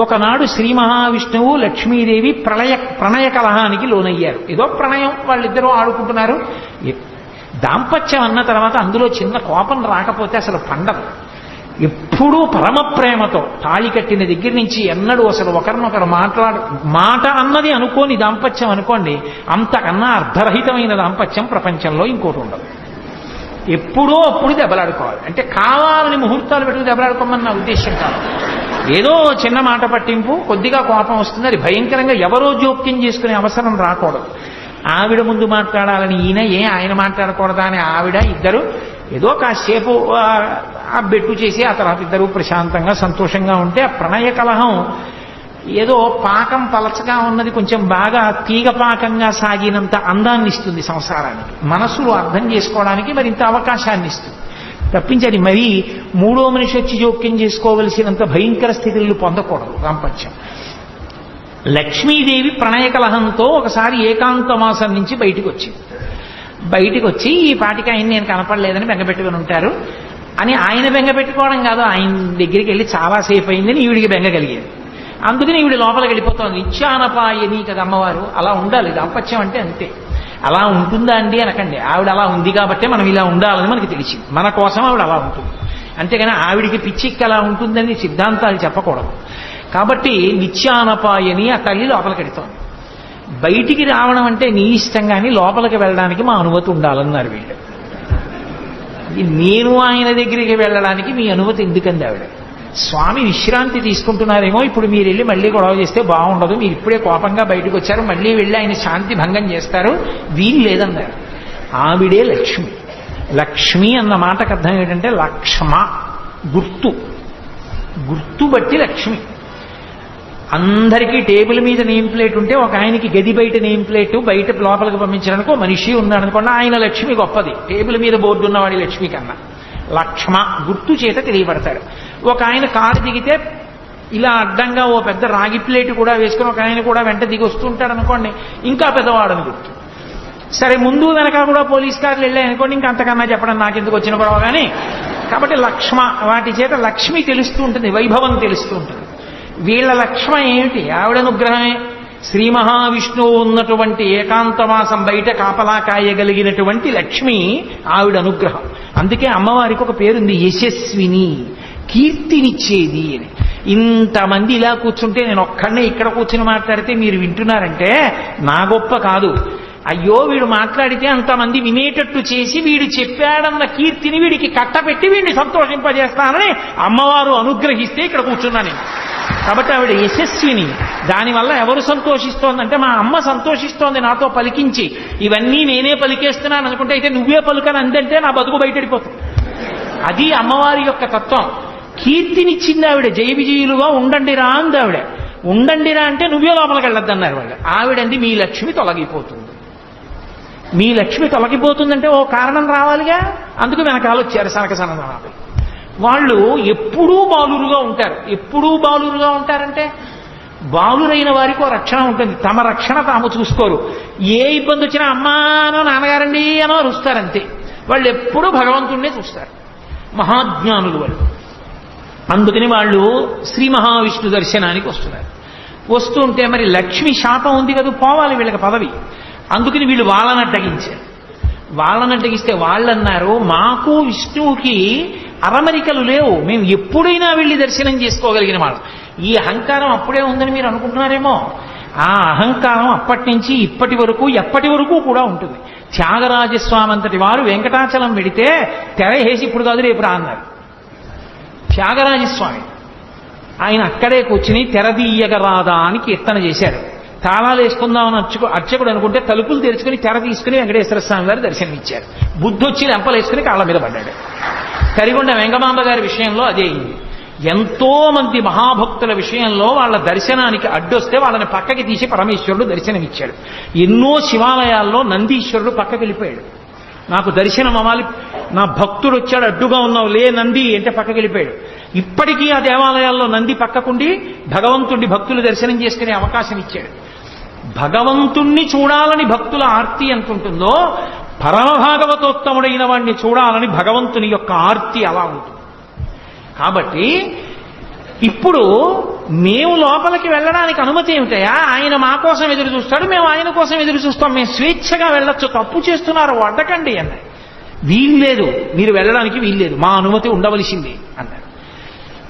ఒకనాడు శ్రీ మహావిష్ణువు లక్ష్మీదేవి ప్రణయ కలహానికి లోనయ్యారు. ఏదో ప్రణయం, వాళ్ళిద్దరూ ఆడుకుంటున్నారు. దాంపత్యం అన్న తర్వాత అందులో చిన్న కోపం రాకపోతే అసలు పండదు. ఎప్పుడూ పరమ ప్రేమతో తాళి కట్టిన దగ్గర నుంచి ఎన్నడూ అసలు ఒకరినొకరు మాట అన్నది అనుకోని దాంపత్యం అనుకోండి, అంతకన్నా అర్ధరహితమైన దాంపత్యం ప్రపంచంలో ఇంకోటి ఉండదు. ఎప్పుడో అప్పుడు దెబ్బలాడుకోవాలి. అంటే కావాలని ముహూర్తాలు పెట్టుకు దెబ్బలాడుకోమని నా ఉద్దేశం కాదు. ఏదో చిన్న మాట పట్టింపు, కొద్దిగా కోపం వస్తుంది, అది భయంకరంగా ఎవరో జోక్యం చేసుకునే అవసరం రాకూడదు. ఆవిడ ముందు మాట్లాడాలని ఈయన, ఆయన మాట్లాడకూడదా అని ఆవిడ, ఇద్దరు ఏదో కాసేపు ఆ బెట్టు చేసి ఆ తర్వాత ఇద్దరు ప్రశాంతంగా సంతోషంగా ఉంటే ఆ ప్రణయ కలహం ఏదో పాకం పలచగా ఉన్నది కొంచెం బాగా తీగ పాకంగా సాగినంత అందాన్ని ఇస్తుంది సంసారానికి. మనసులో అర్థం చేసుకోవడానికి మరింత అవకాశాన్ని ఇస్తుంది తప్పించి అది మరీ మూడో మనిషి వచ్చి జోక్యం చేసుకోవలసినంత భయంకర స్థితులను పొందకూడదు దాంపత్యం. లక్ష్మీదేవి ప్రణయ కలహంతో ఒకసారి ఏకాంతమాసం నుంచి బయటికి వచ్చి ఈ పాటికి ఆయన నేను కనపడలేదని బెంగపెట్టుకుని ఉంటారు అని ఆయన బెంగపెట్టుకోవడం కాదు, ఆయన దగ్గరికి వెళ్ళి చాలాసేపు అయిందని ఈవిడికి బెంగ కలిగేది. అందుకని ఈవిడ లోపలికి వెళ్ళిపోతుంది. నిత్యానపాయని కదా అమ్మవారు. అలా ఉండాలి దాంపత్యం అంటే, అంతే. అలా ఉంటుందా అండి అనకండి. ఆవిడ అలా ఉంది కాబట్టే మనం ఇలా ఉండాలని మనకి తెలిసింది. మన కోసం ఆవిడ అలా ఉంటుంది. అంతేగాని ఆవిడికి పిచ్చిక్కి అలా ఉంటుందని సిద్ధాంతాలు చెప్పకూడదు. కాబట్టి నిత్యానపాయని ఆ తల్లి లోపలికి వెళుతోంది. బయటికి రావడం అంటే నీ ఇష్టం, కానీ లోపలికి వెళ్ళడానికి మా అనుమతి ఉండాలన్నారు వీళ్ళు. నేను ఆయన దగ్గరికి వెళ్ళడానికి మీ అనుమతి ఎందుకంది ఆవిడ. స్వామి విశ్రాంతి తీసుకుంటున్నారేమో, ఇప్పుడు మీరు వెళ్ళి మళ్ళీ గొడవ చేస్తే బాగుండదు, మీరు ఇప్పుడే కోపంగా బయటకు వచ్చారు, మళ్ళీ వెళ్ళి ఆయన శాంతి భంగం చేస్తారు, వీలు లేదన్నారు. ఆవిడే లక్ష్మి. లక్ష్మి అన్న మాటకు అర్థం ఏంటంటే లక్ష్మ, గుర్తు బట్టి లక్ష్మి. అందరికీ టేబుల్ మీద నేమ్ ప్లేట్ ఉంటే ఒక ఆయనకి గది బయట నేమ్ ప్లేట్ బయట లోపలికి పంపించడానికి ఒక మనిషి ఉన్నాడు అనుకోండి, ఆయన లక్ష్మి గొప్పది టేబుల్ మీద బోర్డు ఉన్నవాడి లక్ష్మి కన్నా. లక్ష్మ గుర్తు చేత తెలియబడతాడు. ఒక ఆయన కారు దిగితే ఇలా అడ్డంగా ఓ పెద్ద రాగి ప్లేట్ కూడా వేసుకుని ఒక ఆయన కూడా వెంట దిగి వస్తుంటాడు అనుకోండి, ఇంకా పెద్దవాడని గుర్తు. సరే ముందు వెనక కూడా పోలీస్ కార్లు వెళ్ళాయనుకోండి, ఇంకా అంతకన్నా చెప్పడం నాకెందుకు వచ్చిన గొడవ. కానీ కాబట్టి లక్ష్మ, వాటి చేత లక్ష్మి తెలుస్తూ ఉంటుంది, వైభవం తెలుస్తూ ఉంటుంది. వీళ్ళ లక్ష్మ ఏమిటి? ఆవిడ అనుగ్రహమే. శ్రీ మహావిష్ణువు ఉన్నటువంటి ఏకాంతవాసం బయట కాపలా కాయగలిగినటువంటి లక్ష్మి ఆవిడ అనుగ్రహం. అందుకే అమ్మవారికి ఒక పేరుంది, యశస్విని, కీర్తినిచ్చేది అని. ఇంతమంది ఇలా కూర్చుంటే నేను ఒక్కడనే ఇక్కడ కూర్చుని మాట్లాడితే మీరు వింటున్నారంటే నా గొప్ప కాదు. అయ్యో వీడు మాట్లాడితే అంతమంది వినేటట్టు చేసి వీడు చెప్పాడన్న కీర్తిని వీడికి కట్టపెట్టి వీడిని సంతోషింపజేస్తానని అమ్మవారు అనుగ్రహిస్తే ఇక్కడ కూర్చున్నాను. కాబట్టి ఆవిడ యశస్విని. దానివల్ల ఎవరు సంతోషిస్తోందంటే మా అమ్మ సంతోషిస్తోంది నాతో పలికించి. ఇవన్నీ నేనే పలికేస్తున్నాను అనుకుంటే అయితే నువ్వే పలుకని అందంటే నా బతుకు బయటడిపోతుంది. అది అమ్మవారి యొక్క తత్వం. కీర్తినిచ్చింది ఆవిడ. జయ విజయులుగా ఉండండిరా అంది ఆవిడ. ఉండండిరా అంటే నువ్వే లోపలికి వెళ్ళొద్దన్నారు వాళ్ళు. ఆవిడంది మీ లక్ష్మి తొలగిపోతుంది. మీ లక్ష్మి తొలగిపోతుందంటే ఓ కారణం రావాలిగా. అందుకు వెనకాల వచ్చారు సనక సనదనాలు. వాళ్ళు ఎప్పుడూ బాలురుగా ఉంటారు. ఎప్పుడూ బాలురుగా ఉంటారంటే బాలురైన వారికి ఓ రక్షణ ఉంటుంది. తమ రక్షణ తాము చూసుకోరు. ఏ ఇబ్బంది వచ్చినా అమ్మానో నాన్నగారండి అనో అరుస్తారంతే. వాళ్ళు ఎప్పుడూ భగవంతుడినే చూస్తారు. మహాజ్ఞానులు వాళ్ళు. అందుకని వాళ్ళు శ్రీ మహావిష్ణు దర్శనానికి వస్తున్నారు. వస్తుంటే మరి లక్ష్మి శాపం ఉంది కదా, పోవాలి వీళ్ళకి పదవి. అందుకని వీళ్ళు వాళ్ళని అడ్డగించారు. వాళ్ళని అడ్డగిస్తే వాళ్ళన్నారు మాకు విష్ణువుకి అరమరికలు లేవు, మేము ఎప్పుడైనా వెళ్ళి దర్శనం చేసుకోగలిగిన వాళ్ళం. ఈ అహంకారం అప్పుడే ఉందని మీరు అనుకుంటున్నారేమో. ఆ అహంకారం అప్పటి నుంచి ఇప్పటి వరకు ఎప్పటి వరకు కూడా ఉంటుంది. త్యాగరాజస్వామి అంతటి వారు వెంకటాచలం వెడితే తెర వేసి ఇప్పుడు కాదు రేపు రా అన్నారు. త్యాగరాజస్వామి ఆయన అక్కడే కూర్చుని తెరదీయగరాదా అని కీర్తన చేశారు. తాళాలు వేసుకుందామని అర్చకుడు అనుకుంటే తలుపులు తెరుచుకుని తెర తీసుకుని వెంకటేశ్వర స్వామి గారు దర్శనమిచ్చారు. బుద్ధి వచ్చి లెంపలేసుకుని కాళ్ళ మీద పడ్డాడు. కరిగొండ వెంగమాంబ గారి విషయంలో అదే అయింది. ఎంతో మంది మహాభక్తుల విషయంలో వాళ్ళ దర్శనానికి అడ్డొస్తే వాళ్ళని పక్కకి తీసి పరమేశ్వరుడు దర్శనమిచ్చాడు. ఎన్నో శివాలయాల్లో నందీశ్వరుడు పక్కకి వెళ్ళిపోయాడు. నాకు దర్శనం అవ్వాలి, నా భక్తుడు వచ్చాడు అడ్డుగా ఉన్నావు లే నంది అంటే పక్కకి వెళ్ళిపోయాడు. ఇప్పటికీ ఆ దేవాలయాల్లో నంది పక్కకుండి భగవంతుడి భక్తులు దర్శనం చేసుకునే అవకాశం ఇచ్చాడు. భగవంతుణ్ణి చూడాలని భక్తుల ఆర్తి ఎంతుంటుందో పరమభాగవతోత్తముడైన వాడిని చూడాలని భగవంతుని యొక్క ఆర్తి అలా ఉంటుంది. కాబట్టి ఇప్పుడు మేము లోపలికి వెళ్ళడానికి అనుమతి ఏమిటయా? ఆయన మా కోసం ఎదురు చూస్తాడు, మేము ఆయన కోసం ఎదురు చూస్తాం. మేము స్వేచ్ఛగా వెళ్ళొచ్చు, తప్పు చేస్తున్నారు అడ్డకండి అన్నారు. వీల్లేదు, మీరు వెళ్ళడానికి వీల్లేదు, మా అనుమతి ఉండవలసిందే అన్నారు.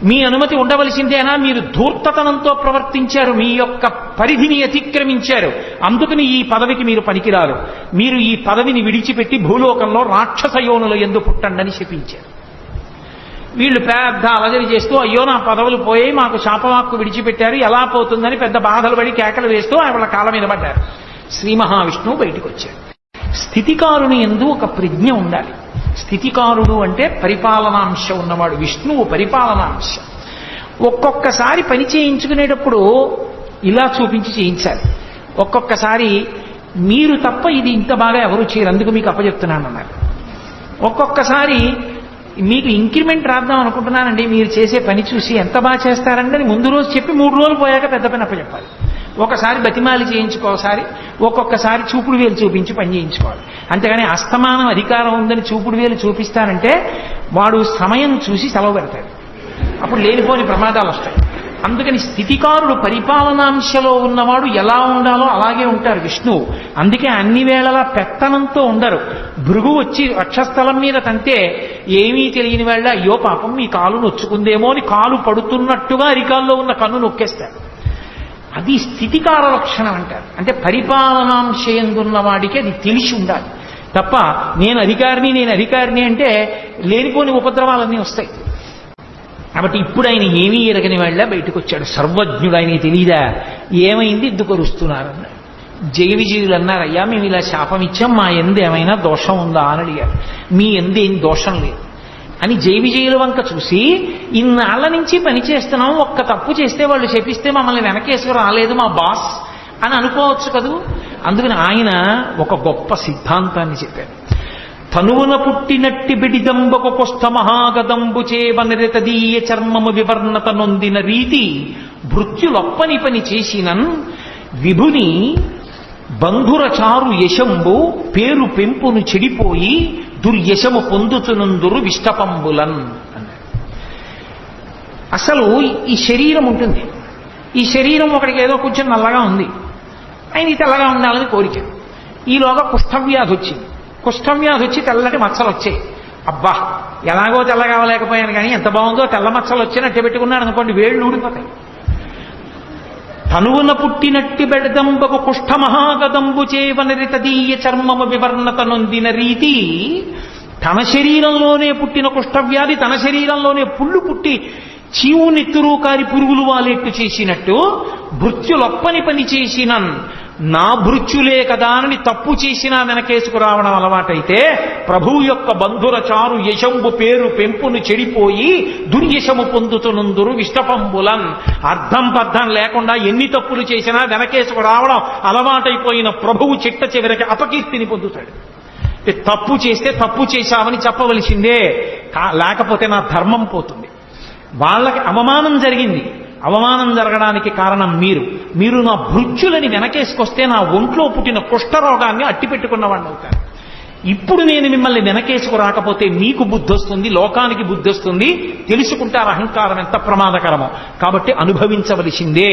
మీ అనుమతి ఉండవలసిందేనా? మీరు ధూర్తతనంతో ప్రవర్తించారు, మీ యొక్క పరిధిని అతిక్రమించారు, అందుకని ఈ పదవికి మీరు పనికిరారు. మీరు ఈ పదవిని విడిచిపెట్టి భూలోకంలో రాక్షస యోనుల యందు పుట్టండని శపించారు. వీళ్ళు పెద్ద అలజడి చేస్తూ, అయ్యో నా పదవులు పోయాయి, మాకు శాపవాక్కు విడిచిపెట్టారు, ఎలా పోతుందని పెద్ద బాధలు పడి కేకలు వేస్తూ వాళ్ళ కాళ్ళ మీద పడ్డారు. శ్రీ మహావిష్ణువు బయటికి వచ్చాడు. స్థితికారుని యందు ఒక ప్రజ్ఞ ఉండాలి. స్థితికారుడు అంటే పరిపాలనాంశ ఉన్నవాడు. విష్ణువు పరిపాలనాంశ. ఒక్కొక్కసారి పని చేయించుకునేటప్పుడు ఇలా చూపించి చేయించాలి, ఒక్కొక్కసారి మీరు తప్ప ఇది ఇంత బాగా ఎవరు చేయరు, అందుకు మీకు అప్పచెప్తున్నానన్నారు. ఒక్కొక్కసారి మీకు ఇంక్రిమెంట్ రాద్దాం అనుకుంటున్నానండి, మీరు చేసే పని చూసి ఎంత బాగా చేస్తారండి అని ముందు రోజు చెప్పి 3 రోజులు పోయాక పెద్ద పని అప్పచెప్పాలి. ఒకసారి బతిమాలి చేయించుకోసారి, ఒక్కొక్కసారి చూపుడు వేలు చూపించి పని చేయించుకోవాలి. అంతేగాని అస్తమానం అధికారం ఉందని చూపుడు వేలు చూపిస్తానంటే వాడు సమయం చూసి సెలవు పెడతాడు, అప్పుడు లేనిపోని ప్రమాదాలు వస్తాయి. అందుకని స్థితికారుడు పరిపాలనాంశలో ఉన్నవాడు ఎలా ఉండాలో అలాగే ఉంటారు విష్ణువు. అందుకే అన్ని వేళలా పెత్తనంతో ఉండరు. భృగు వచ్చి వక్షస్థలం మీద తంతే ఏమీ తెలియని వాళ్ళ, అయ్యో పాపం మీ కాలు నొచ్చుకుందేమో అని కాలు పడుతున్నట్టుగా అరికాల్లో ఉన్న కన్ను నొక్కేస్తారు. అది స్థితికార లక్షణం అంటారు. అంటే పరిపాలనాంశయందున్న వాడికి అది తెలిసి ఉండాలి తప్ప నేను అధికారిని అంటే లేనిపోని ఉపద్రవాలన్నీ వస్తాయి. కాబట్టి ఇప్పుడు ఆయన ఏమీ ఎరగని వాళ్ళ బయటకు వచ్చాడు. సర్వజ్ఞుడు, ఆయనకి తెలియదా ఏమైంది, ఎందుకు అరుస్తున్నారన్నారు. జయ విజయులు అన్నారు, అయ్యా మేము ఇలా శాపం ఇచ్చాం, మా ఎందు ఏమైనా దోషం ఉందా అని అడిగారు. మీ ఎందు ఏం దోషం లేదు అని జయ విజయుల వంక చూసి, ఇన్నాళ్ల నుంచి పని చేస్తున్నాం, ఒక్క తప్పు చేస్తే వాళ్ళు శపిస్తే మమ్మల్ని వెనకేసుకు రాలేదు మా బాస్ అని అనుకోవచ్చు కదూ. అందుకని ఆయన ఒక గొప్ప సిద్ధాంతాన్ని చెప్పారు. తనువున పుట్టినట్టి బిడిదంబకు కొష్ట మహాగదంబు చేవనరితదీయ చర్మము వివర్ణత నొందిన రీతి భృత్యులొప్పని పని చేసినన్ విభుని బంధురచారు యశంబు పేరు పెంపును చెడిపోయి దుర్యశము పొందుతునందురు విష్టపంబులన్ అన్నారు. అసలు ఈ శరీరం ఉంటుంది, ఈ శరీరం ఒకడికి ఏదో కొంచెం నల్లగా ఉంది, ఆయన తెల్లగా ఉండాలని కోరిక. ఈలోగా కుష్ఠవ్యాధి వచ్చింది, కుష్ఠవ్యాధి వచ్చి తెల్లటి మచ్చలు వచ్చాయి. అబ్బా ఎలాగో తెల్లగా అవ్వలేకపోయాను కానీ ఎంత బాగుందో, తెల్ల మచ్చలు వచ్చినట్టు పెట్టుకున్నాడు అనుకోండి, వేళ్ళు ఊడిపోతాయి. తనువున పుట్టినట్టి బెడదంబకు కుష్ఠ మహాగదంబు చేవనరితదీయ చర్మము వివర్ణత నొందిన రీతి, తన శరీరంలోనే పుట్టిన కుష్ఠవ్యాధి తన శరీరంలోనే పుళ్ళు పుట్టి చీవు నెత్తురు కారి పురుగులు వాలేట్టు చేసినట్టు భృత్యులొప్పని పని చేసిన నా భృత్యులే కదా అని తప్పు చేసినా వెనకేసుకు రావడం అలవాటైతే, ప్రభువు యొక్క బంధుర చారు యశంబు పేరు పెంపును చెడిపోయి దుర్యశము పొందుతునందురు విష్టపంబులన్. అర్థం పర్థం లేకుండా ఎన్ని తప్పులు చేసినా వెనకేసుకు రావడం అలవాటైపోయిన ప్రభువు చిట్ట చివరికి అపకీర్తిని పొందుతాడు. తప్పు చేస్తే తప్పు చేశామని చెప్పవలసిందే, లేకపోతే నా ధర్మం పోతుంది. వాళ్ళకి అవమానం జరిగింది, అవమానం జరగడానికి కారణం మీరు నా భృత్యులని వెనకేసుకొస్తే నా ఒంట్లో పుట్టిన కుష్ఠరోగాన్ని అట్టిపెట్టుకున్నవాడిని అవుతాను. ఇప్పుడు నేను మిమ్మల్ని వెనకేసుకు రాకపోతే మీకు బుద్ధి వస్తుంది, లోకానికి బుద్ధి వస్తుంది, తెలుసుకుంటారు అహంకారం ఎంత ప్రమాదకరమో. కాబట్టి అనుభవించవలసిందే.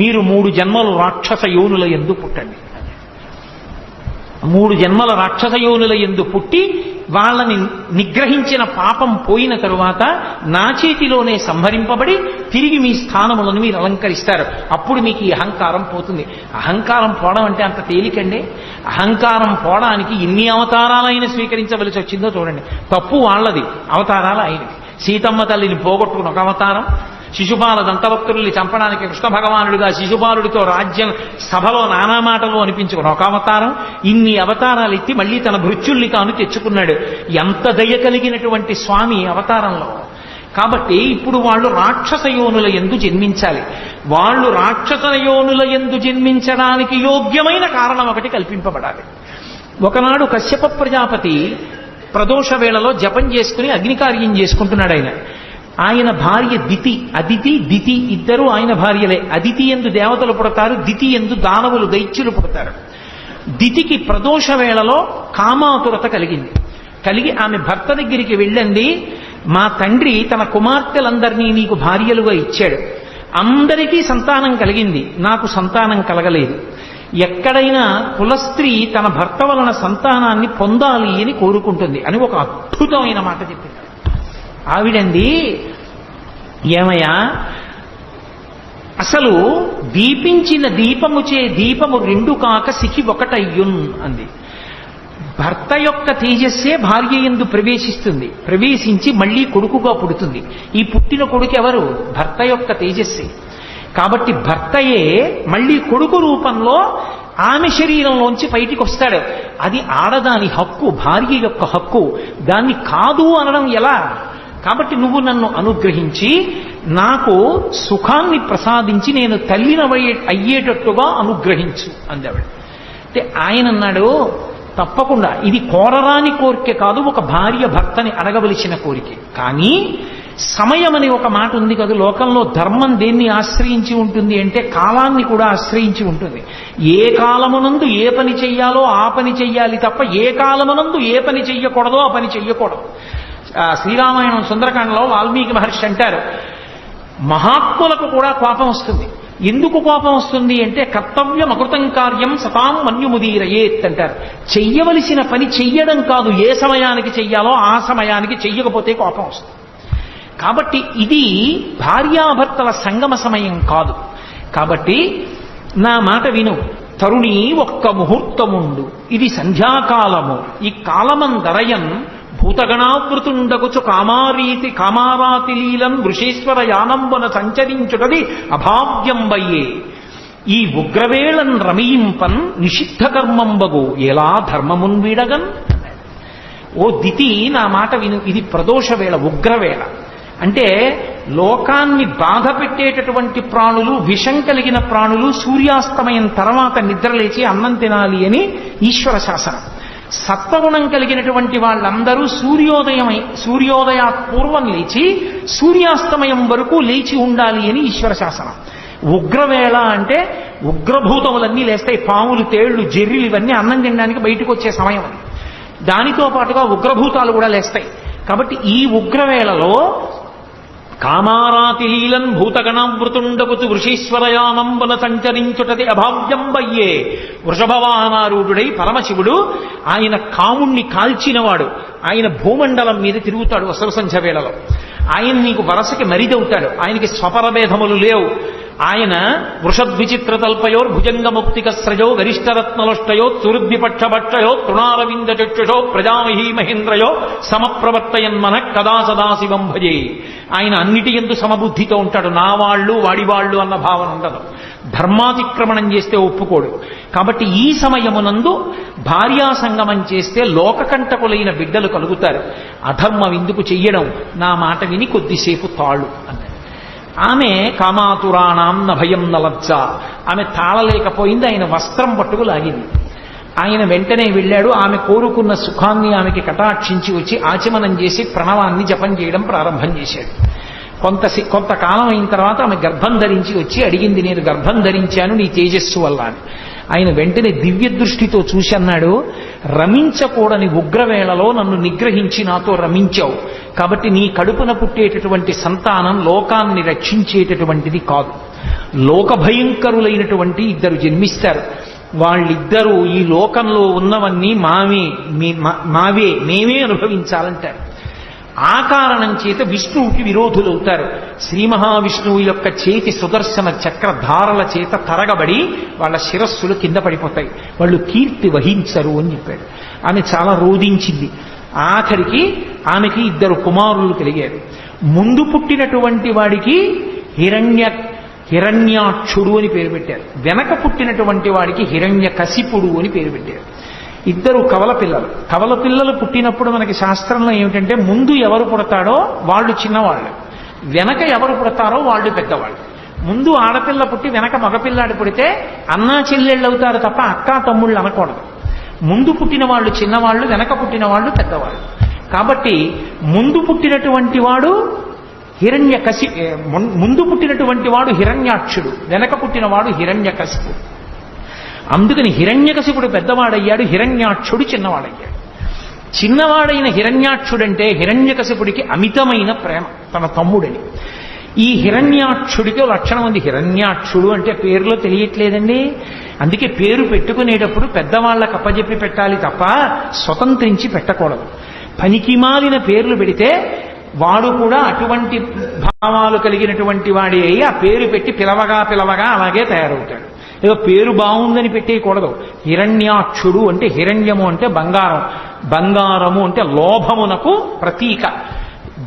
మీరు 3 జన్మలు రాక్షస యోనుల యందు పుట్టండి. 3 జన్మల రాక్షస యోనుల యందు పుట్టి వాళ్ళని నిగ్రహించిన పాపం పోయిన తరువాత నా చేతిలోనే సంహరింపబడి తిరిగి మీ స్థానములను మీరు అలంకరిస్తారు. అప్పుడు మీకు ఈ అహంకారం పోతుంది. అహంకారం పోవడం అంటే అంత తేలికండి. అహంకారం పోవడానికి ఎన్ని అవతారాలైనా స్వీకరించవలసి వచ్చిందో చూడండి. తప్పు వాళ్ళది, అవతారాలు ఆయనది. సీతమ్మ తల్లిని పోగొట్టుకుని ఒక అవతారం, శిశుపాల దంతభక్తుల్ని చంపడానికి కృష్ణ భగవానుడిగా శిశుపాలుడితో రాజ్యం సభలో నానా మాటలు అనిపించుకుని ఒక అవతారం. ఇన్ని అవతారాలు ఎత్తి మళ్ళీ తన భృత్యుల్ని తాను తెచ్చుకున్నాడు. ఎంత దయ కలిగినటువంటి స్వామి అవతారంలో. కాబట్టి ఇప్పుడు వాళ్ళు రాక్షస యోనుల యందు జన్మించాలి. వాళ్ళు రాక్షస యోనుల యందు జన్మించడానికి యోగ్యమైన కారణం ఒకటి కల్పింపబడాలి. ఒకనాడు కశ్యప ప్రజాపతి ప్రదోష వేళలో జపం చేసుకుని అగ్నికార్యం చేసుకుంటున్నాడు. ఆయన భార్య అదితి దితి ఇద్దరు ఆయన భార్యలే. అదితి యందు దేవతలు పుడతారు, దితి యందు దానవులు దైత్యులు పుడతారు. దితికి ప్రదోష వేళలో కామాతురత కలిగి ఆమె భర్త దగ్గరికి వెళ్ళండి, మా తండ్రి తన కుమార్తెలందరినీ నీకు భార్యలుగా ఇచ్చాడు, అందరికీ సంతానం కలిగింది, నాకు సంతానం కలగలేదు. ఎక్కడైనా కులస్త్రీ తన భర్త వలన సంతానాన్ని పొందాలి అని కోరుకుంటుంది అని ఒక అద్భుతమైన మాట చెప్పింది. ఆవిడంది, ఏమయ్యా, అసలు దీపించిన దీపముచే దీపము రెండు కాక సికి ఒకటయ్యున్ అంది. భర్త యొక్క తేజస్సే భార్య యందు ప్రవేశిస్తుంది, ప్రవేశించి మళ్ళీ కొడుకుగా పుడుతుంది. ఈ పుట్టిన కొడుకు ఎవరు? భర్త యొక్క తేజస్సే. కాబట్టి భర్తయే మళ్ళీ కొడుకు రూపంలో ఆమె శరీరంలోంచి బయటికి వస్తాడు. అది ఆడదాని హక్కు, భార్య యొక్క హక్కు. దాన్ని కాదు అనడం ఎలా? కాబట్టి నువ్వు నన్ను అనుగ్రహించి నాకు సుఖాన్ని ప్రసాదించి నేను అయ్యేటట్టుగా అనుగ్రహించు అందావిడ. అంటే ఆయన అన్నాడు, తప్పకుండా ఇది కోరరాని కోరిక కాదు, ఒక భార్య భర్తని అడగవలసిన కోరిక. కానీ సమయం అని ఒక మాట ఉంది కదా, లోకంలో ధర్మం దేన్ని ఆశ్రయించి ఉంటుంది అంటే కాలాన్ని కూడా ఆశ్రయించి ఉంటుంది. ఏ కాలమునందు ఏ పని చెయ్యాలో ఆ పని చెయ్యాలి తప్ప ఏ కాలమునందు ఏ పని చెయ్యకూడదో ఆ పని చెయ్యకూడదు. శ్రీరామాయణం సుందరకాండలో వాల్మీకి మహర్షి అంటారు, మహాత్ములకు కూడా కోపం వస్తుంది. ఎందుకు కోపం వస్తుంది అంటే కర్తవ్యం అకృతం కార్యం సతాం మన్యుముదీరయేత్ అంటారు. చెయ్యవలసిన పని చెయ్యడం కాదు, ఏ సమయానికి చెయ్యాలో ఆ సమయానికి చెయ్యకపోతే కోపం వస్తుంది. కాబట్టి ఇది భార్యాభర్తల సంగమ సమయం కాదు. కాబట్టి నా మాట విను, తరుణి ఒక్క ముహూర్తముండు, ఇది సంధ్యాకాలము, ఈ కాలమందరయన్ భూతగణావృతుండగుచు కామారాతి లీలం వృషేశ్వర యానంబున సంచరించుటది అభావ్యంబయ్యే. ఈ ఉగ్రవేళన్ రమయింపన్ నిషిద్ధ కర్మంబగు ఎలా ధర్మమున్ వీడగన్. ఓ దితి, నా మాట విను, ఇది ప్రదోష వేళ, ఉగ్రవేళ. అంటే లోకాన్ని బాధ పెట్టేటటువంటి ప్రాణులు, విషం కలిగిన ప్రాణులు సూర్యాస్తమయం తర్వాత నిద్రలేచి అన్నం తినాలి అని ఈశ్వర శాసనం. సత్వగుణం కలిగినటువంటి వాళ్ళందరూ సూర్యోదయాత్ పూర్వం లేచి సూర్యాస్తమయం వరకు లేచి ఉండాలి అని ఈశ్వర శాసనం. ఉగ్రవేళ అంటే ఉగ్రభూతములన్నీ లేస్తాయి, పాములు, తేళ్లు, జెర్రిలు ఇవన్నీ అన్నం తినడానికి బయటకు వచ్చే సమయం అది. దానితో పాటుగా ఉగ్రభూతాలు కూడా లేస్తాయి. కాబట్టి ఈ ఉగ్రవేళలో కామారాతి లీలన్ భూతగణావృతుండగుతు వృషీశ్వరయానంబున సంచరించుటది అభావ్యంబయ్యే. వృషభవాహనారూఢుడై పరమశివుడు, ఆయన కాముణ్ణి కాల్చినవాడు, ఆయన భూమండలం మీద తిరుగుతాడు అసలు సంధ్య వేళలో. ఆయన నీకు వరసకి మరిదవుతాడు, ఆయనకి స్వపరభేదములు లేవు. ఆయన వృషద్విచిత్ర తల్పయోర్ భుజంగముక్తికస్రజో గరిష్టరత్నలుష్టయో సురుద్విపక్షభక్షయో తృణారవింద చక్షుషో ప్రజామహీ మహేంద్రయో సమప్రవర్తయన్మన కదా సదాశివం భజే. ఆయన అన్నిటి యందు సమబుద్ధితో ఉంటాడు, నా వాళ్ళు వాడివాళ్ళు అన్న భావన ఉండదు. ధర్మాతిక్రమణం చేస్తే ఒప్పుకోడు. కాబట్టి ఈ సమయమునందు భార్యా సంగమం చేస్తే లోకకంటకులైన బిడ్డలు కలుగుతారు. అధర్మం ఎందుకు చెయ్యడం, నా మాట విని కొద్దిసేపు తాళు అన్నాడు. ఆమె కామాతురాణం నభయం నలజ్జ, ఆమె తాళలేకపోయింది, ఆయన వస్త్రం పట్టుకు లాగింది. ఆయన వెంటనే వెళ్ళాడు, ఆమె కోరుకున్న సుఖాన్ని ఆమెకి కటాక్షించి వచ్చి ఆచమనం చేసి ప్రణవాన్ని జపం చేయడం ప్రారంభం చేశాడు. కొంతకాలం అయిన తర్వాత ఆమె గర్భం ధరించి వచ్చి అడిగింది, నేను గర్భం ధరించాను నీ తేజస్సు వల్ల అని. ఆయన వెంటనే దివ్య దృష్టితో చూసి అన్నాడు, రమించకూడని ఉగ్రవేళలో నన్ను నిగ్రహించి నాతో రమించావు, కాబట్టి నీ కడుపున పుట్టేటటువంటి సంతానం లోకాన్ని రక్షించేటటువంటిది కాదు. లోకభయంకరులైనటువంటి ఇద్దరు జన్మిస్తారు. వాళ్ళిద్దరూ ఈ లోకంలో ఉన్నవన్నీ మావే, మేమే అనుభవించాలంటారు. ఆ కారణం చేత విష్ణువుకి విరోధులవుతారు. శ్రీ మహావిష్ణువు యొక్క చేతి సుదర్శన చక్రధారల చేత తరగబడి వాళ్ళ శిరస్సులు కింద పడిపోతాయి, వాళ్ళు కీర్తి వహించరు అని చెప్పాడు. ఆమె చాలా రోధించింది. ఆఖరికి ఆమెకి ఇద్దరు కుమారులు కలిగారు. ముందు పుట్టినటువంటి వాడికి హిరణ్యాక్షుడు అని పేరు పెట్టారు, వెనక పుట్టినటువంటి వాడికి హిరణ్యకశిపుడు అని పేరు పెట్టారు. ఇద్దరు కవల పిల్లలు. కవల పిల్లలు పుట్టినప్పుడు మనకి శాస్త్రంలో ఏమిటంటే ముందు ఎవరు పుడతాడో వాళ్ళు చిన్నవాళ్ళు, వెనక ఎవరు పుడతారో వాళ్ళు పెద్దవాళ్ళు. ముందు ఆడపిల్ల పుట్టి వెనక మగపిల్లాడు పుడితే అన్నా చెల్లెళ్ళు అవుతారు తప్ప అక్కా తమ్ముళ్ళు అనకూడదు. ముందు పుట్టిన వాళ్ళు చిన్నవాళ్ళు, వెనక పుట్టిన వాళ్ళు పెద్దవాళ్ళు. కాబట్టి ముందు పుట్టినటువంటి వాడు ముందు పుట్టినటువంటి వాడు హిరణ్యాక్షుడు, వెనక పుట్టినవాడు హిరణ్యకశిపుడు. అందుకని హిరణ్యకశిపుడు పెద్దవాడయ్యాడు, హిరణ్యాక్షుడు చిన్నవాడయ్యాడు. చిన్నవాడైన హిరణ్యాక్షుడంటే హిరణ్యకశిపుడికి అమితమైన ప్రేమ తన తమ్ముడని. ఈ హిరణ్యాక్షుడికి లక్షణం ఉంది. హిరణ్యాక్షుడు అంటే పేరులో తెలియట్లేదండి. అందుకే పేరు పెట్టుకునేటప్పుడు పెద్దవాళ్ళకి అప్పజెప్పి పెట్టాలి తప్ప స్వతంత్రించి పెట్టకూడదు. పనికిమాలిన పేర్లు పెడితే వాడు కూడా అటువంటి భావాలు కలిగినటువంటి వాడి అయి ఆ పేరు పెట్టి పిలవగా పిలవగా అలాగే తయారవుతాడు. ఏదో పేరు బాగుందని పెట్టేయకూడదు. హిరణ్యాక్షుడు అంటే హిరణ్యము అంటే బంగారం, బంగారము అంటే లోభమునకు ప్రతీక.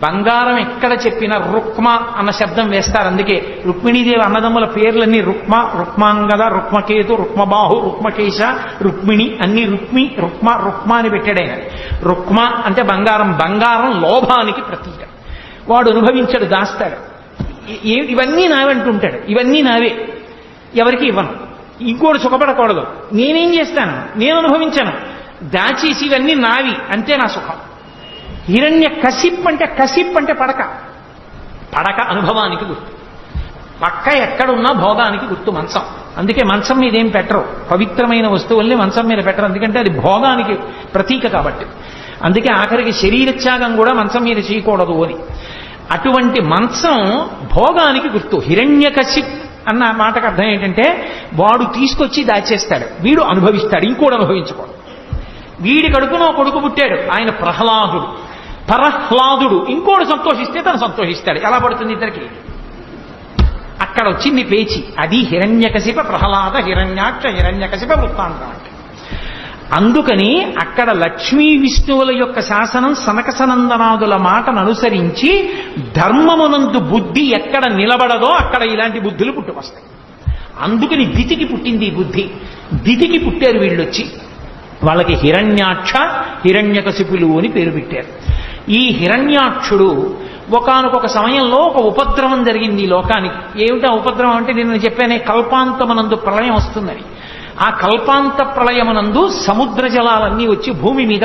బంగారం ఎక్కడ చెప్పినా రుక్మ అన్న శబ్దం వేస్తారు. అందుకే రుక్మిణీదేవి అన్నదమ్ముల పేర్లన్నీ రుక్మ, రుక్మాంగద, రుక్మకేతు, రుక్మబాహు, రుక్మకేశ, రుక్మిణి అన్ని రుక్మి, రుక్మ, రుక్మ అని పెట్టాడు. రుక్మ అంటే బంగారం, బంగారం లోభానికి ప్రతీక. వాడు అనుభవించాడు, దాస్తాడు. ఇవన్నీ నావంటుంటాడు, ఇవన్నీ నావే, ఎవరికి ఇవ్వను, ఇంకోటి సుఖపడకూడదు, నేనేం చేస్తాను, నేను అనుభవించాను, దాచేసి ఇవన్నీ నావి, అంతే నా సుఖం. హిరణ్య కసిప్ అంటే పడక, పడక అనుభవానికి గుర్తు. పక్క ఎక్కడున్నా భోగానికి గుర్తు మంచం. అందుకే మంచం మీద ఏం పెట్టరు, పవిత్రమైన వస్తువుల్ని మంచం మీద పెట్టరు, ఎందుకంటే అది భోగానికి ప్రతీక కాబట్టి. అందుకే ఆఖరికి శరీరత్యాగం కూడా మంచం మీద చేయకూడదు అని. అటువంటి మంచం భోగానికి గుర్తు. హిరణ్యకశిప్ అన్న మాటకు అర్థం ఏంటంటే వాడు తీసుకొచ్చి దాచేస్తాడు, వీడు అనుభవిస్తాడు, ఇంకోడు అనుభవించుకోడు. వీడి కడుపున కొడుకు పుట్టాడు, ఆయన ప్రహ్లాదుడు, పరహ్లాదుడు, ఇంకోడు సంతోషిస్తే తను సంతోషిస్తాడు. ఎలా పడుతుంది ఇద్దరికి? అక్కడ వచ్చింది పేచి. అది హిరణ్యకశిప ప్రహ్లాద హిరణ్యాక్ష హిరణ్యకశిప వృత్తాంతం అంటే. అందుకని అక్కడ లక్ష్మీ విష్ణువుల యొక్క శాసనం సనకసనందనాదుల మాటను అనుసరించి ధర్మమునందు బుద్ధి ఎక్కడ నిలబడదో అక్కడ ఇలాంటి బుద్ధులు పుట్టుకొస్తాయి. అందుకని దితికి పుట్టింది ఈ బుద్ధి. దితికి పుట్టారు వీళ్ళొచ్చి. వాళ్ళకి హిరణ్యాక్ష హిరణ్యకశిపులు అని పేరు పెట్టారు. ఈ హిరణ్యాక్షుడు ఒకానొక సమయంలో ఒక ఉపద్రవం జరిగింది ఈ లోకానికి. ఏమిటా ఉపద్రవం అంటే నేను చెప్పానే, కల్పాంతమనందు ప్రళయం వస్తుందని. ఆ కల్పాంత ప్రళయమునందు సముద్ర జలాలన్నీ వచ్చి భూమి మీద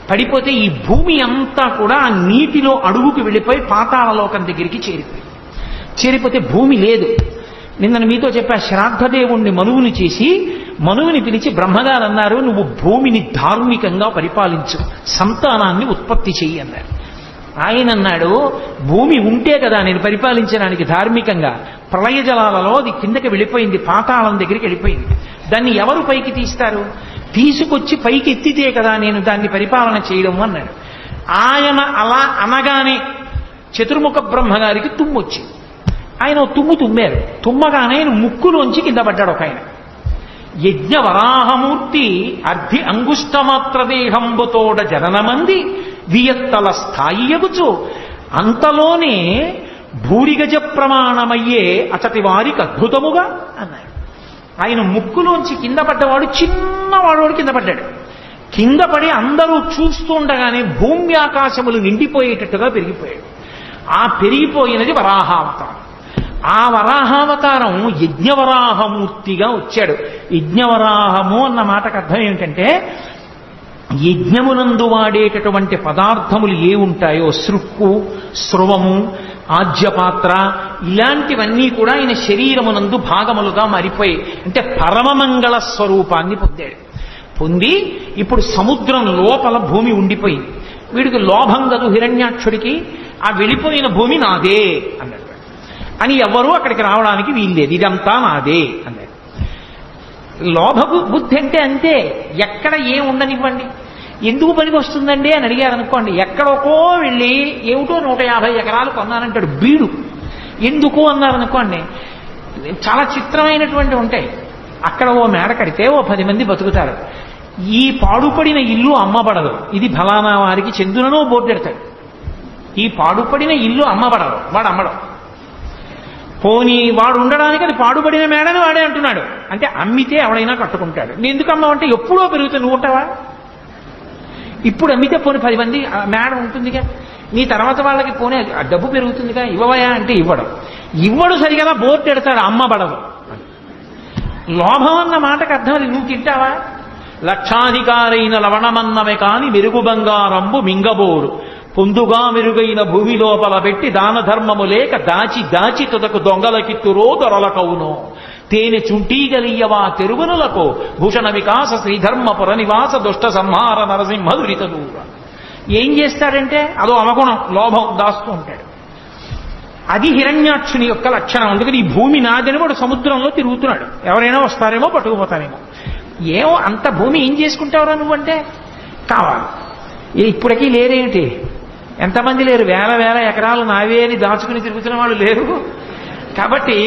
పడిపోతే ఈ భూమి అంతా కూడా ఆ నీటిలో అడుగుకి వెళ్ళిపోయి పాతాళలోకం దగ్గరికి చేరిపోతే భూమి లేదు. నిన్న మీతో చెప్పా, శ్రాద్ధదేవుణ్ణి మనువుని చేసి మనువుని పిలిచి బ్రహ్మగారు అన్నారు, నువ్వు భూమిని ధార్మికంగా పరిపాలించు, సంతానాన్ని ఉత్పత్తి చెయ్యి అన్నారు. ఆయన అన్నాడు, భూమి ఉంటే కదా నేను పరిపాలించడానికి ధార్మికంగా, ప్రళయ జలాలలో అది కిందకి వెళ్ళిపోయింది, పాతాళం దగ్గరికి వెళ్ళిపోయింది, దాన్ని ఎవరు పైకి తీస్తారు, తీసుకొచ్చి పైకి ఎత్తితే కదా నేను దాన్ని పరిపాలన చేయడం అన్నాడు. ఆయన అలా అనగానే చతుర్ముఖ బ్రహ్మగారికి తుమ్మొచ్చింది. ఆయన తుమ్మారు. తుమ్మగానే ఆయన ముక్కులోంచి కింద పడ్డాడు ఒక ఆయన. యజ్ఞవరాహమూర్తి అర్ధి అంగుష్టమాత్రదేహంబుతోడ జననమంది వియత్తల స్థాయియగుచు అంతలోనే భూరిగజ ప్రమాణమయ్యే అతటి వారికి అద్భుతముగా అన్నారు. ఆయన ముక్కులోంచి కింద పడ్డవాడు చిన్నవాడు కింద పడ్డాడు. కింద పడి అందరూ చూస్తుండగానే భూమి ఆకాశములు నిండిపోయేటట్టుగా పెరిగిపోయాడు. ఆ పెరిగిపోయినది వరాహావతారం. ఆ వరాహావతారం యజ్ఞవరాహమూర్తిగా వచ్చాడు. యజ్ఞవరాహము అన్న మాటకు అర్థం ఏమిటంటే, యజ్ఞమునందు వాడేటటువంటి పదార్థములు ఏ ఉంటాయో, సృక్కు, స్రవము, ఆజ్యపాత్ర, ఇలాంటివన్నీ కూడా ఆయన శరీరమునందు భాగములుగా మారిపోయాయి. అంటే పరమమంగళ స్వరూపాన్ని పొంది ఇప్పుడు సముద్రం లోపల భూమి ఉండిపోయింది. వీడికి లోభం కదు హిరణ్యాక్షుడికి, ఆ వెళ్ళిపోయిన భూమి నాదే అన్నాడు. అని ఎవరూ అక్కడికి రావడానికి వీల్లేదు, ఇదంతా నాదే అన్నాడు. లోభ బుద్ధి అంటే అంతే, ఎక్కడ ఏం ఉండనివ్వండి. ఎందుకు పనికి వస్తుందండి అని అడిగారు అనుకోండి, ఎక్కడికో వెళ్ళి ఏమిటో 150 ఎకరాలు కొన్నానంటాడు బీడు. ఎందుకు అన్నారనుకోండి, చాలా చిత్రమైనటువంటి ఉంటాయి. అక్కడ ఓ మేడ కడితే ఓ 10 మంది బతుకుతారు. ఈ పాడుపడిన ఇల్లు అమ్మబడదు, ఇది ఫలానా వారికి చెందుననో బోర్డు పెడతాడు. ఈ పాడుపడిన ఇల్లు అమ్మబడదు, వాడు అమ్మడం. పోనీ వాడు ఉండడానికి అది పాడుపడిన మేడని వాడే అంటున్నాడు. అంటే అమ్మితే ఎవడైనా కట్టుకుంటాడు. నేను ఎందుకు అమ్మావంటే ఎప్పుడో పెరుగుతుంది, నువ్వు ఉంటావా? ఇప్పుడు అమ్మితే పోనీ 10 మంది మేడ ఉంటుందిగా, నీ తర్వాత వాళ్ళకి పోనీ డబ్బు పెరుగుతుందిగా, ఇవ్వవయా అంటే ఇవ్వడు సరిగా బోర్డు పెడతాడు, అమ్మబడదు. లోభం అన్న మాటకు అర్థం అది. నువ్వు తింటావా? లక్షాధికారైన లవణమన్నమే కాని మెరుగు బంగారంబు మింగబోరు, పొందుగా మెరుగైన భూమి లోపల పెట్టి దాన ధర్మము లేక దాచి తుదకు దొంగలకిత్తురో దొరలకవునో. తేనె చుంటీగలియవా తెరువునులకు భూషణ వికాస శ్రీధర్మ పుర నివాస దుష్ట సంహార నరసింహ దురిత దూర. ఏం చేస్తాడంటే అదో అవగుణం, లోభం దాస్తూ ఉంటాడు. అది హిరణ్యాక్షుని యొక్క లక్షణం. అందుకని ఈ భూమి నాదని వాడు సముద్రంలో తిరుగుతున్నాడు. ఎవరైనా వస్తారేమో పట్టుకుపోతారేమో. ఏమో అంత భూమి ఏం చేసుకుంటావురా నువ్వంటే కావాలి. ఇప్పటికీ లేరేమిటి? ఎంతమంది లేరు? వేల వేల ఎకరాలు నావే అని దాచుకుని తిరుగుతున్న వాళ్ళు లేరు. కాబట్టి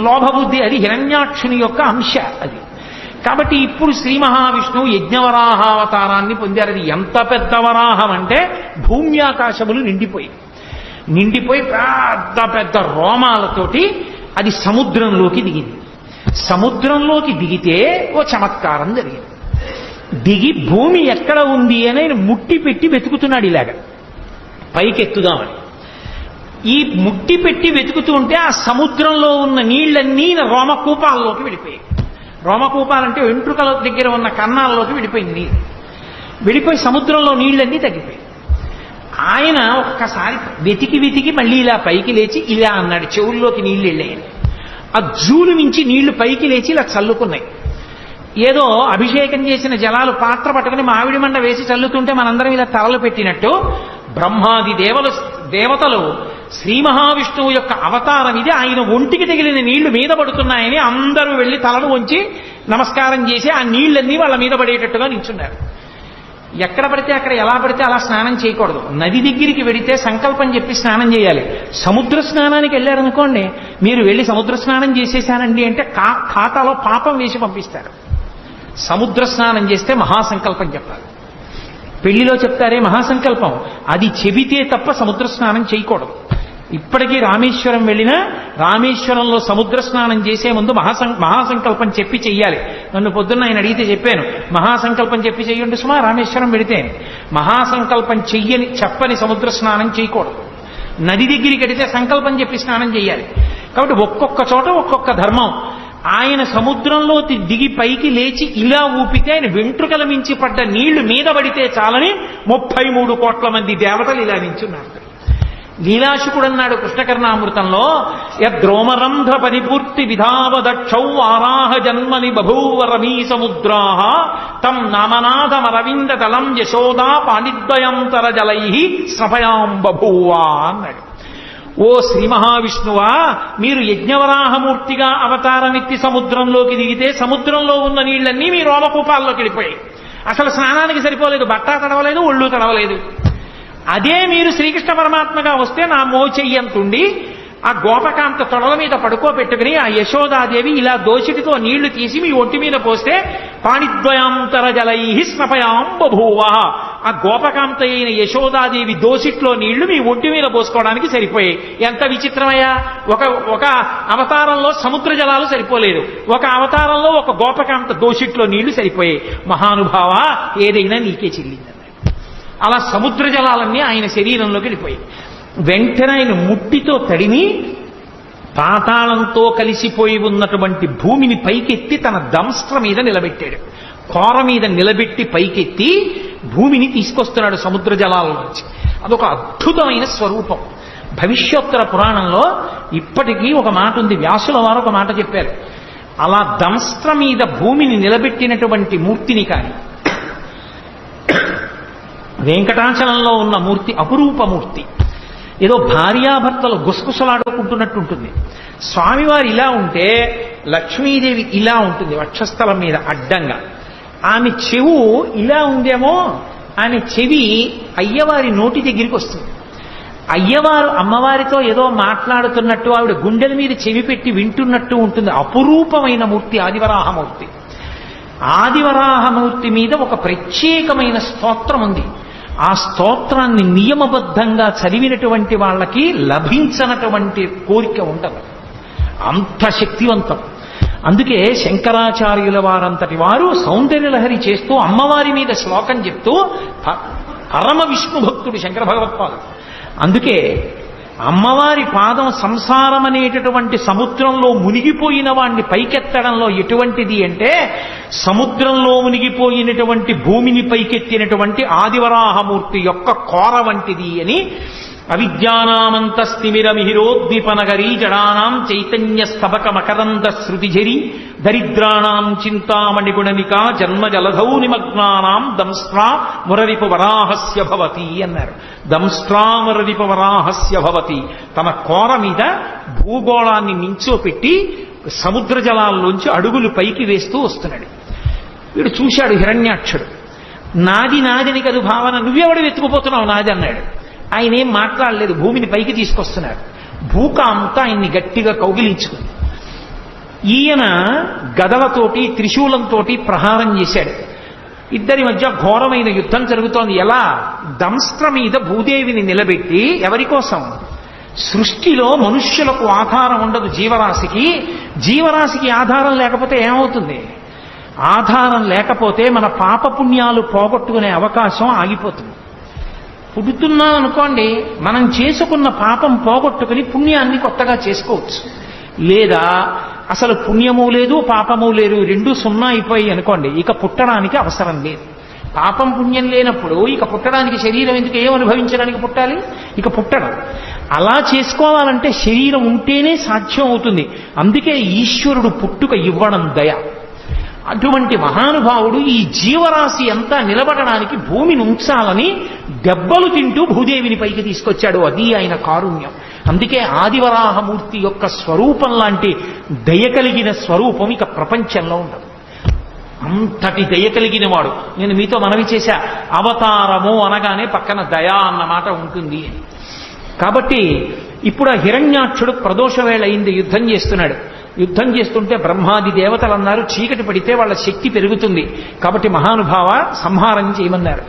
లోభబుద్ధి అది హిరణ్యాక్షుని యొక్క అంశ అది. కాబట్టి ఇప్పుడు శ్రీ మహావిష్ణువు యజ్ఞవరాహావతారాన్ని పొందారు. అది ఎంత పెద్ద వరాహం అంటే భూమి ఆకాశములు నిండిపోయి పెద్ద పెద్ద రోమాలతోటి అది సముద్రంలోకి దిగింది. సముద్రంలోకి దిగితే ఓ చమత్కారం జరిగింది. దిగి భూమి ఎక్కడ ఉంది అని ఆయన ముట్టి పెట్టి వెతుకుతున్నాడు ఇలాగ పైకెత్తుదామని. ఈ ముట్టి పెట్టి వెతుకుతూ ఉంటే ఆ సముద్రంలో ఉన్న నీళ్లన్నీ రోమకూపాల్లోకి వెళ్ళిపోయాయి. రోమకూపాలంటే వెంట్రుకల దగ్గర ఉన్న కన్నాల్లోకి వెళ్ళిపోయింది నీరు. వెళ్ళిపోయి సముద్రంలో నీళ్లన్నీ తగ్గిపోయాయి. ఆయన ఒక్కసారి వెతికి మళ్ళీ ఇలా పైకి లేచి ఇలా అన్నాడు, చెవుల్లోకి నీళ్లు వెళ్ళాయని. ఆ జూలు నుంచి నీళ్లు పైకి లేచి ఇలా చల్లుకున్నాయి. ఏదో అభిషేకం చేసిన జలాలు పాత్ర పట్టుకుని మామిడి మండ వేసి చల్లుతుంటే మనందరం ఇలా తలలు పెట్టినట్టు బ్రహ్మాది దేవతలు శ్రీ మహావిష్ణువు యొక్క అవతారం ఇది, ఆయన ఒంటికి తగిలిన నీళ్లు మీద పడుతున్నాయని అందరూ వెళ్లి తలను వంచి నమస్కారం చేసి ఆ నీళ్లన్నీ వాళ్ళ మీద పడేటట్టుగా నిల్చున్నారు. ఎక్కడ పడితే అక్కడ ఎలా పడితే అలా స్నానం చేయకూడదు. నది దగ్గరికి వెడితే సంకల్పం చెప్పి స్నానం చేయాలి. సముద్ర స్నానానికి వెళ్ళారనుకోండి, మీరు వెళ్ళి సముద్ర స్నానం చేసేసానండి అంటే ఖాతాలో పాపం వేసి పంపిస్తారు. సముద్ర స్నానం చేస్తే మహాసంకల్పం చెప్పాలి. పెళ్లిలో చెప్తారే మహాసంకల్పం, అది చెబితే తప్ప సముద్ర స్నానం చేయకూడదు. ఇప్పటికీ రామేశ్వరం వెళ్ళినా రామేశ్వరంలో సముద్ర స్నానం చేసే ముందు మహాసంకల్పం చెప్పి చెయ్యాలి. నన్ను పొద్దున్న ఆయన అడిగితే చెప్పాను, మహాసంకల్పం చెప్పి చెయ్యండి సుమా రామేశ్వరం వెడితే. మహాసంకల్పం చెప్పని సముద్ర స్నానం చేయకూడదు. నది దగ్గరికి వెడితే సంకల్పం చెప్పి స్నానం చేయాలి. కాబట్టి ఒక్కొక్క చోట ఒక్కొక్క ధర్మం. ఆయన సముద్రంలో దిగి పైకి లేచి ఇలా ఊపితే ఆయన వెంట్రుకల మించి పడ్డ నీళ్లు మీద పడితే చాలని 33 కోట్ల మంది దేవతలు ఇలా నించున్నారు. లీలాశుకుడు అన్నాడు కృష్ణకర్ణామృతంలో, యద్రోమరంధ్ర పరిపూర్తి విధావదక్షౌ ఆరాహ జన్మని బభూవ రమీ సముద్రాః తం నామనాథమరవింద తలం యశోదా పాణిద్వయంతర జలై స్నపయాం బభూవా అన్నాడు. ఓ శ్రీ మహావిష్ణువా, మీరు యజ్ఞవరాహమూర్తిగా అవతారమెత్తి సముద్రంలోకి దిగితే సముద్రంలో ఉన్న నీళ్లన్నీ మీ రోమకూపాల్లోకి వెళ్ళిపోయాయి. అసలు స్నానానికి సరిపోలేదు, బట్ట తడవలేదు, ఒళ్ళు తడవలేదు. అదే మీరు శ్రీకృష్ణ పరమాత్మగా వస్తే నా మోచెయ్యంతుండి ఆ గోపకాంత తొడల మీద పడుకోబెట్టుకుని ఆ యశోదాదేవి ఇలా దోషిటితో నీళ్లు తీసి మీ ఒంటి మీద పోస్తే పాణిద్వయాంతర జలై స్నపయాం బభూవ. ఆ గోపకాంత అయిన యశోదాదేవి దోషిట్లో నీళ్లు మీ ఒంటి మీద పోసుకోవడానికి సరిపోయాయి. ఎంత విచిత్రమయ్యా! ఒక అవతారంలో సముద్ర జలాలు సరిపోలేదు, ఒక అవతారంలో ఒక గోపకాంత దోషిట్లో నీళ్లు సరిపోయాయి. మహానుభావ, ఏదైనా నీకే చెల్లింది. అలా సముద్ర జలాలన్నీ ఆయన శరీరంలోకి వెళ్ళిపోయాయి. వెంటనే ఆయన ముట్టితో తడిమి పాతాళంతో కలిసిపోయి ఉన్నటువంటి భూమిని పైకెత్తి తన దంస్ట్ర మీద నిలబెట్టాడు. కోర మీద నిలబెట్టి పైకెత్తి భూమిని తీసుకొస్తున్నాడు సముద్ర జలాల నుంచి. అదొక అద్భుతమైన స్వరూపం. భవిష్యోత్తర పురాణంలో ఇప్పటికీ ఒక మాట ఉంది, వ్యాసుల వారు ఒక మాట చెప్పారు. అలా దంస్ట్ర మీద భూమిని నిలబెట్టినటువంటి మూర్తిని కానీ, వెంకటాచలంలో ఉన్న మూర్తి అపురూపమూర్తి, ఏదో భార్యాభర్తలు గుసగుసలాడుకుంటున్నట్టు ఉంటుంది. స్వామివారు ఇలా ఉంటే లక్ష్మీదేవి ఇలా ఉంటుంది వక్షస్థలం మీద అడ్డంగా. ఆమె చెవు ఇలా ఉందేమో, ఆమె చెవి అయ్యవారి నోటి దగ్గరికి వస్తుంది. అయ్యవారు అమ్మవారితో ఏదో మాట్లాడుతున్నట్టు ఆవిడ గుండెల మీద చెవి పెట్టి వింటున్నట్టు ఉంటుంది. అపురూపమైన మూర్తి ఆదివరాహమూర్తి. ఆదివరాహమూర్తి మీద ఒక ప్రత్యేకమైన స్తోత్రం ఉంది. ఆ స్తోత్రాన్ని నియమబద్ధంగా చదివినటువంటి వాళ్ళకి లభించనటువంటి కోరిక ఉండదు, అంత శక్తివంతం. అందుకే శంకరాచార్యుల వారంతటి వారు సౌందర్యలహరి చేస్తూ అమ్మవారి మీద శ్లోకం చెప్తూ పరమ విష్ణు భక్తుడు శంకర భగవత్పాదుడు. అందుకే అమ్మవారి పాదం సంసారం అనేటటువంటి సముద్రంలో మునిగిపోయిన వాణ్ణి పైకెత్తడంలో ఎటువంటిది అంటే, సముద్రంలో మునిగిపోయినటువంటి భూమిని పైకెత్తినటువంటి ఆదివరాహమూర్తి యొక్క కోర వంటిది అని అవిద్యానామంతస్తిమిరమిహిరోద్దీపనగరీ జడానాం చైతన్య స్తబక మకరంద శృతిఝరి దరిద్రాణాం చింతామణిగుణనికా జన్మ జలధౌ నిమగ్నానాం దంస్ట్రా మురరిపు వరాహస్య భవతి అన్నారు. దంస్ట్రా మురరిపు వరాహస్య భవతి. తన కోర మీద భూగోళాన్ని నించోపెట్టి సముద్ర జలాల్లోంచి అడుగులు పైకి వేస్తూ వస్తున్నాడు. వీడు చూశాడు హిరణ్యాక్షుడు. నాది నాదిని కదు భావన, నువ్వెవడు వెతుకుపోతున్నావు నాది అన్నాడు. ఆయన ఏం మాట్లాడలేదు, భూమిని పైకి తీసుకొస్తున్నారు. భూకాంత ఆయన్ని గట్టిగా కౌగిలించుకుంది. ఈయన గదలతోటి త్రిశూలంతోటి ప్రహారం చేశాడు. ఇద్దరి మధ్య ఘోరమైన యుద్ధం జరుగుతోంది. ఎలా? దంస్ట్ర మీద భూదేవిని నిలబెట్టి, ఎవరి కోసం? సృష్టిలో మనుష్యులకు ఆధారం ఉండదు జీవరాశికి. జీవరాశికి ఆధారం లేకపోతే ఏమవుతుంది? ఆధారం లేకపోతే మన పాపపుణ్యాలు పోగొట్టుకునే అవకాశం ఆగిపోతుంది. పుడుతున్నాం అనుకోండి, మనం చేసుకున్న పాపం పోగొట్టుకుని పుణ్యాన్ని కొత్తగా చేసుకోవచ్చు. లేదా అసలు పుణ్యము లేదు పాపము లేదు, రెండు సున్నా అయిపోయి అనుకోండి, ఇక పుట్టడానికి అవసరం లేదు. పాపం పుణ్యం లేనప్పుడు ఇక పుట్టడానికి శరీరం ఎందుకు? ఏం అనుభవించడానికి పుట్టాలి? ఇక పుట్టడం. అలా చేసుకోవాలంటే శరీరం ఉంటేనే సాధ్యం అవుతుంది. అందుకే ఈశ్వరుడు పుట్టుక ఇవ్వడం దయ. అటువంటి మహానుభావుడు ఈ జీవరాశి అంతా నిలబడడానికి భూమిని ఉంచాలని దెబ్బలు తింటూ భూదేవిని పైకి తీసుకొచ్చాడు. అది ఆయన కారుణ్యం. అందుకే ఆదివరాహమూర్తి యొక్క స్వరూపం లాంటి దయ కలిగిన స్వరూపం ఇక ప్రపంచంలో ఉండదు. అంతటి దయ కలిగిన వాడు. నేను మీతో మనవి చేశా, అవతారము అనగానే పక్కన దయా అన్న మాట ఉంటుంది. కాబట్టి ఇప్పుడు ఆ హిరణ్యాక్షుడు ప్రదోష వేళ అయింది, యుద్ధం చేస్తున్నాడు. యుద్ధం చేస్తుంటే బ్రహ్మాది దేవతలు అన్నారు, చీకటి పడితే వాళ్ళ శక్తి పెరుగుతుంది, కాబట్టి మహానుభావ సంహారం చేయమన్నారు.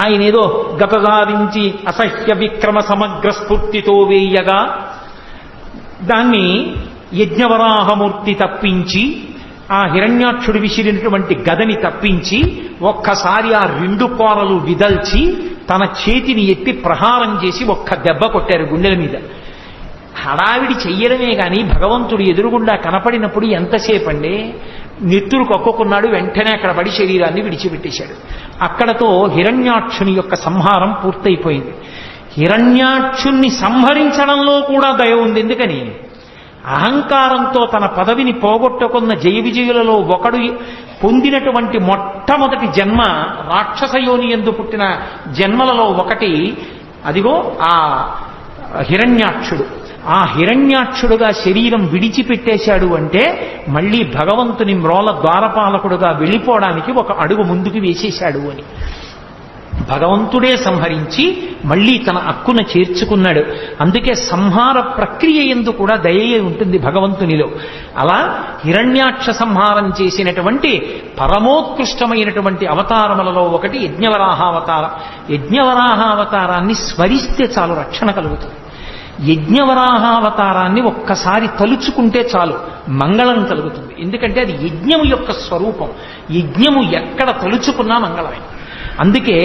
ఆయన ఏదో గతగారించి అసహ్య విక్రమ సమగ్ర స్ఫూర్తితో వేయగా దాన్ని యజ్ఞవరాహమూర్తి తప్పించి, ఆ హిరణ్యాక్షుడు విసిరినటువంటి గదని తప్పించి ఒక్కసారి ఆ రెండు కోరలు విదల్చి తన చేతిని ఎత్తి ప్రహారం చేసి ఒక్క దెబ్బ కొట్టారు గుండెల మీద. హడావిడి చెయ్యడమే కానీ భగవంతుడు ఎదురుగుండా కనపడినప్పుడు ఎంతసేపు అండి? నెత్తురు కక్కుకున్నాడు, వెంటనే అక్కడ పడి శరీరాన్ని విడిచిపెట్టేశాడు. అక్కడతో హిరణ్యాక్షుని యొక్క సంహారం పూర్తయిపోయింది. హిరణ్యాక్షుణ్ణి సంహరించడంలో కూడా దయ ఉంది. ఎందుకని? అహంకారంతో తన పదవిని పోగొట్టుకున్న జయ విజయులలో ఒకడు పొందినటువంటి మొట్టమొదటి జన్మ రాక్షసయోని యందు పుట్టిన జన్మలలో ఒకటి అదిగో ఆ హిరణ్యాక్షుడు. ఆ హిరణ్యాక్షుడుగా శరీరం విడిచిపెట్టేశాడు అంటే మళ్ళీ భగవంతుని మ్రోల ద్వారపాలకుడుగా వెళ్ళిపోవడానికి ఒక అడుగు ముందుకు వేసేశాడు అని. భగవంతుడే సంహరించి మళ్ళీ తన హక్కున చేర్చుకున్నాడు. అందుకే సంహార ప్రక్రియ యందు కూడా దయ ఉంటుంది భగవంతునిలో. అలా హిరణ్యాక్ష సంహారం చేసినటువంటి పరమోత్కృష్టమైనటువంటి అవతారములలో ఒకటి యజ్ఞవరాహావతారం. యజ్ఞవరాహావతారాన్ని స్మరిస్తే చాలు రక్షణ కలుగుతుంది. యజ్ఞవరాహావతారాన్ని ఒక్కసారి తలుచుకుంటే చాలు మంగళం కలుగుతుంది. ఎందుకంటే అది యజ్ఞము యొక్క స్వరూపం. యజ్ఞము ఎక్కడ తలుచుకున్నా మంగళమే. అందుకే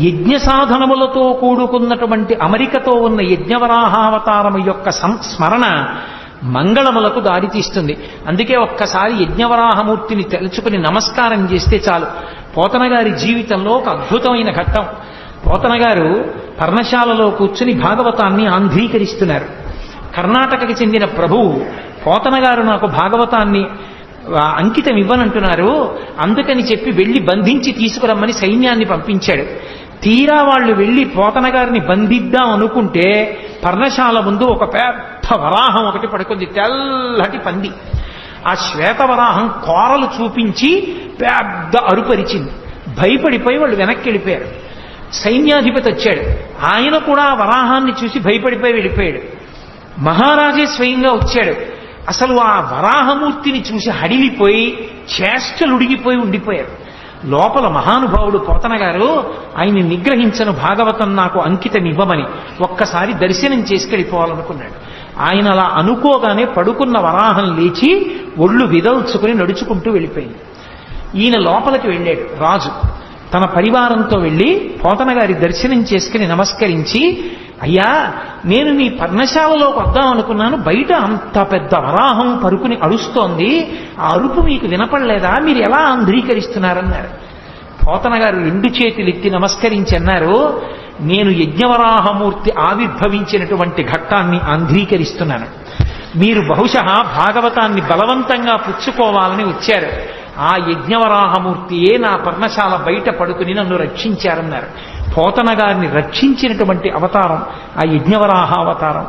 యజ్ఞ సాధనములతో కూడుకున్నటువంటి అమరికతో ఉన్న యజ్ఞవరాహావతారము యొక్క స్మరణ మంగళములకు దారితీస్తుంది. అందుకే ఒక్కసారి యజ్ఞవరాహమూర్తిని తలుచుకుని నమస్కారం చేస్తే చాలు. పోతన గారి జీవితంలో ఒక అద్భుతమైన ఘట్టం. పోతన గారు పర్ణశాలలో కూర్చుని భాగవతాన్ని ఆంధ్రీకరిస్తున్నారు. కర్ణాటకకి చెందిన ప్రభువు పోతన గారు నాకు భాగవతాన్ని అంకితం ఇవ్వనంటున్నారు, అందుకని చెప్పి వెళ్లి బంధించి తీసుకురమ్మని సైన్యాన్ని పంపించాడు. తీరా వాళ్ళు వెళ్లి పోతన గారిని బంధిద్దాం అనుకుంటే పర్ణశాల ముందు ఒక పెద్ద వరాహం ఒకటి పడుకుంది, తెల్లటి పంది. ఆ శ్వేతవరాహం కోరలు చూపించి పెద్ద అరుపరిచింది. భయపడిపోయి వాళ్ళు వెనక్కి వెళ్ళిపోయారు. సైన్యాధిపతి వచ్చాడు, ఆయన కూడా ఆ వరాహాన్ని చూసి భయపడిపోయి వెళ్ళిపోయాడు. మహారాజే స్వయంగా వచ్చాడు. అసలు ఆ వరాహమూర్తిని చూసి హడిలిపోయి చేష్టలుడిగిపోయి ఉండిపోయారు. లోపల మహానుభావుడు పోతన గారు ఆయన్ని నిగ్రహించను, భాగవతం నాకు అంకితం ఇవ్వమని ఒక్కసారి దర్శనం చేసుకెళ్ళిపోవాలనుకున్నాడు. ఆయన అలా అనుకోగానే పడుకున్న వరాహం లేచి ఒళ్ళు విదల్చుకుని నడుచుకుంటూ వెళ్ళిపోయింది. ఈయన లోపలికి వెళ్ళాడు. రాజు తన పరివారంతో వెళ్ళి పోతన గారి దర్శనం చేసుకుని నమస్కరించి, అయ్యా నేను మీ పర్ణశాలలోకి వద్దాం అనుకున్నాను, బయట అంత పెద్ద వరాహం పరుకుని అరుస్తోంది, ఆ అరుపు మీకు వినపడలేదా? మీరు ఎలా ఆంధ్రీకరిస్తున్నారన్నారు. పోతన గారు రెండు చేతులు ఎత్తి నమస్కరించి అన్నారు, నేను యజ్ఞవరాహమూర్తి ఆవిర్భవించినటువంటి ఘట్టాన్ని అంధీకరిస్తున్నాను. మీరు బహుశः భాగవతాన్ని బలవంతంగా పుచ్చుకోవాలని వచ్చారు. ఆ యజ్ఞవరాహమూర్తియే నా పర్ణశాల బయట పడుకుని నన్ను రక్షించారన్నారు. పోతన గారిని రక్షించినటువంటి అవతారం ఆ యజ్ఞవరాహ అవతారం.